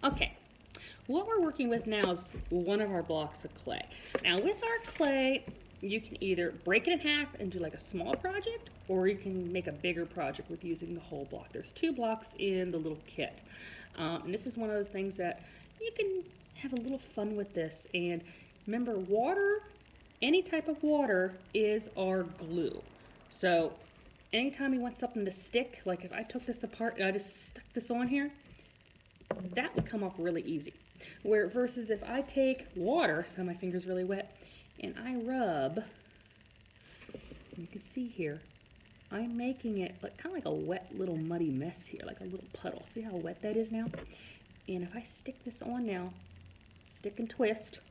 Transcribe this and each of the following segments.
Okay, what we're working with now is one of our blocks of clay. Now with our clay, you can either break it in half and do like a small project, or you can make a bigger project with using the whole block. There's 2 blocks in the little kit. And this is one of those things that you can have a little fun with this. And remember, water, any type of water is our glue. So anytime you want something to stick, like if I took this apart and I just stuck this on here, that would come off really easy. Where versus if I take water, so my finger's really wet, and I rub, you can see here, I'm making it like kind of like a wet little muddy mess here, like a little puddle. See how wet that is now? And if I stick this on now, stick and twist,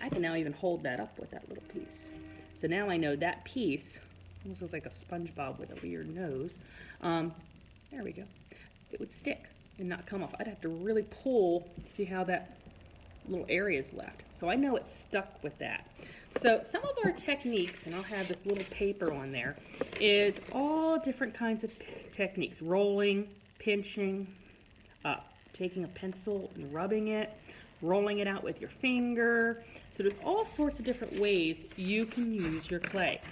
I can now even hold that up with that little piece. So now I know that piece almost looks like a SpongeBob with a weird nose. There we go. It would stick and not come off. I'd have to really pull, see how that little area is left. So I know it's stuck with that. So some of our techniques, and I'll have this little paper on there, is all different kinds of techniques. Rolling, pinching, taking a pencil and rubbing it, rolling it out with your finger. So there's all sorts of different ways you can use your clay.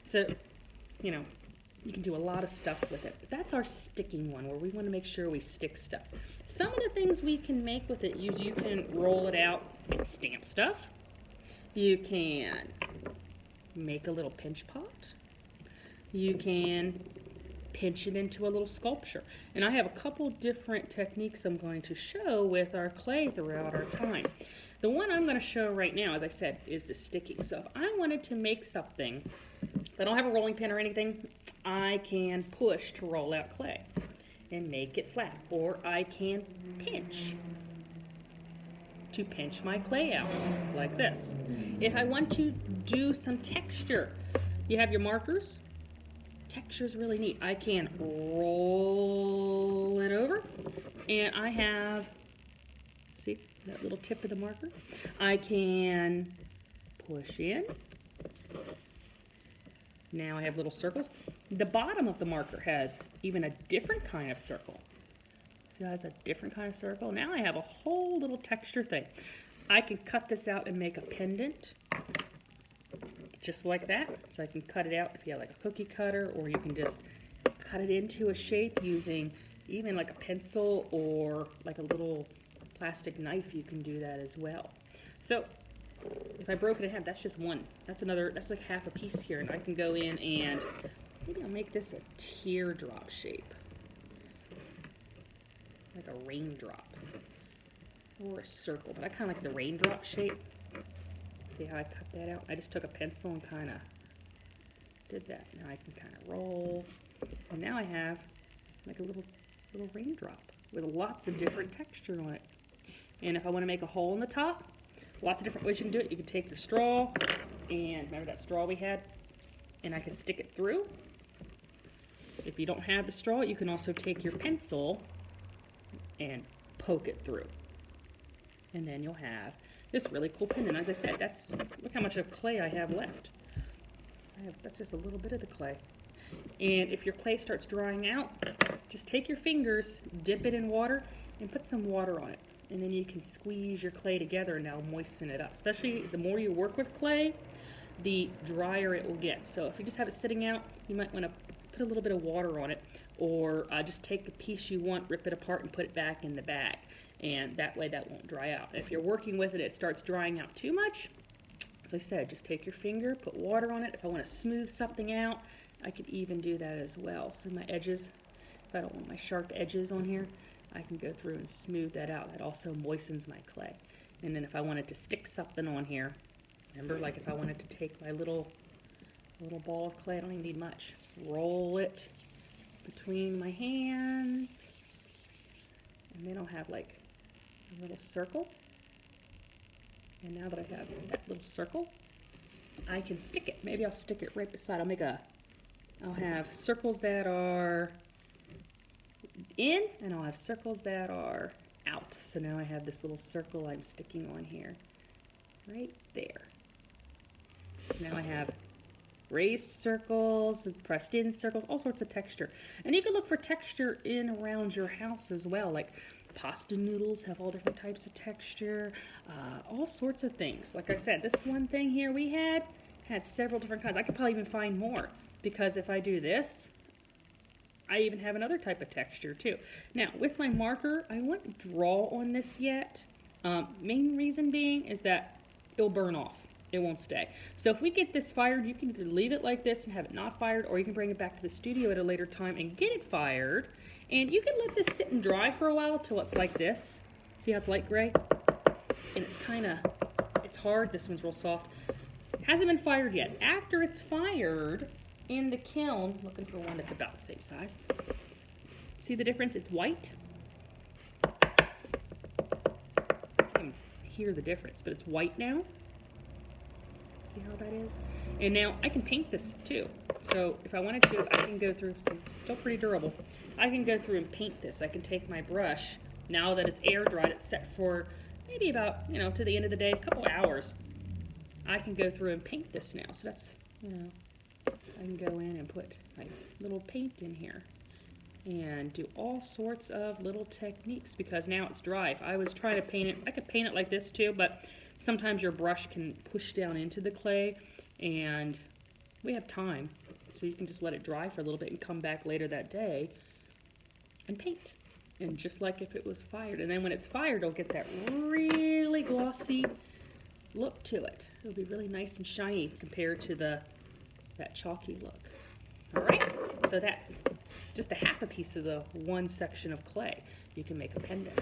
So, you know, you can do a lot of stuff with it. But that's our sticking one, where we want to make sure we stick stuff. Some of the things we can make with it, you can roll it out and stamp stuff. You can make a little pinch pot. You can pinch it into a little sculpture. And I have a couple different techniques I'm going to show with our clay throughout our time. The one I'm going to show right now, as I said, is the sticking. So if I wanted to make something, if I don't have a rolling pin or anything, I can push to roll out clay and make it flat. Or I can pinch to pinch my clay out, like this. If I want to do some texture, you have your markers. Texture is really neat. I can roll it over, and I have, see that little tip of the marker? I can push in. Now I have little circles. The bottom of the marker has even a different kind of circle. See how it has a different kind of circle? Now I have a whole little texture thing. I can cut this out and make a pendant, just like that. So I can cut it out if you have like a cookie cutter, or you can just cut it into a shape using even like a pencil or like a little plastic knife. You can do that as well. So if I broke it in half, that's just one. That's another, that's like half a piece here, and I can go in and maybe I'll make this a teardrop shape, like a raindrop or a circle, but I kind of like the raindrop shape. See how I cut that out? I just took a pencil and kind of did that. Now I can kind of roll, and now I have like a little raindrop with lots of different texture on it. And if I want to make a hole in the top, lots of different ways you can do it. You can take your straw, and remember that straw we had? And I can stick it through. If you don't have the straw, you can also take your pencil and poke it through. And then you'll have this really cool pendant. As I said, look how much of clay I have left. That's just a little bit of the clay. And if your clay starts drying out, just take your fingers, dip it in water, and put some water on it. And then you can squeeze your clay together and now moisten it up. Especially the more you work with clay, the drier it will get. So if you just have it sitting out, you might want to put a little bit of water on it, or just take the piece you want, rip it apart, and put it back in the bag. And that way that won't dry out. If you're working with it, it starts drying out too much, as I said, just take your finger, put water on it. If I want to smooth something out, I could even do that as well. So my edges, if I don't want my sharp edges on here, I can go through and smooth that out. That also moistens my clay. And then if I wanted to stick something on here, remember, like if I wanted to take my little ball of clay, I don't even need much. Roll it between my hands, and then I'll have like a little circle. And now that I have that little circle, I can stick it. Maybe I'll stick it right beside. I'll have circles that are in, and I'll have circles that are out. So now I have this little circle I'm sticking on here, right there. So now I have raised circles, pressed in circles, all sorts of texture. And you can look for texture in around your house as well. Like Pasta noodles have all different types of texture, all sorts of things. Like I said, this one thing here we had several different kinds. I could probably even find more, because if I do this, I even have another type of texture too. Now, with my marker, I wouldn't draw on this yet. Main reason being is that it'll burn off. It won't stay. So if we get this fired, you can either leave it like this and have it not fired, or you can bring it back to the studio at a later time and get it fired. And you can let this sit and dry for a while till it's like this. See how it's light gray? And it's hard. This one's real soft. Hasn't been fired yet. After it's fired in the kiln, looking for one that's about the same size. See the difference? It's white. You can hear the difference, but it's white now. See how that is? And now I can paint this too. So if I wanted to, I can go through, so it's still pretty durable. I can go through and paint this. I can take my brush, now that it's air dried, it's set for maybe about, to the end of the day, a couple hours. I can go through and paint this now. So that's, I can go in and put my little paint in here and do all sorts of little techniques, because now it's dry. If I was trying to paint it, I could paint it like this too, but sometimes your brush can push down into the clay, and we have time, so you can just let it dry for a little bit and come back later that day and paint. And just like if it was fired, and then when it's fired, it'll get that really glossy look to it. It'll be really nice and shiny compared to that chalky look. All right, so that's just a half a piece of the one section of clay. You can make a pendant.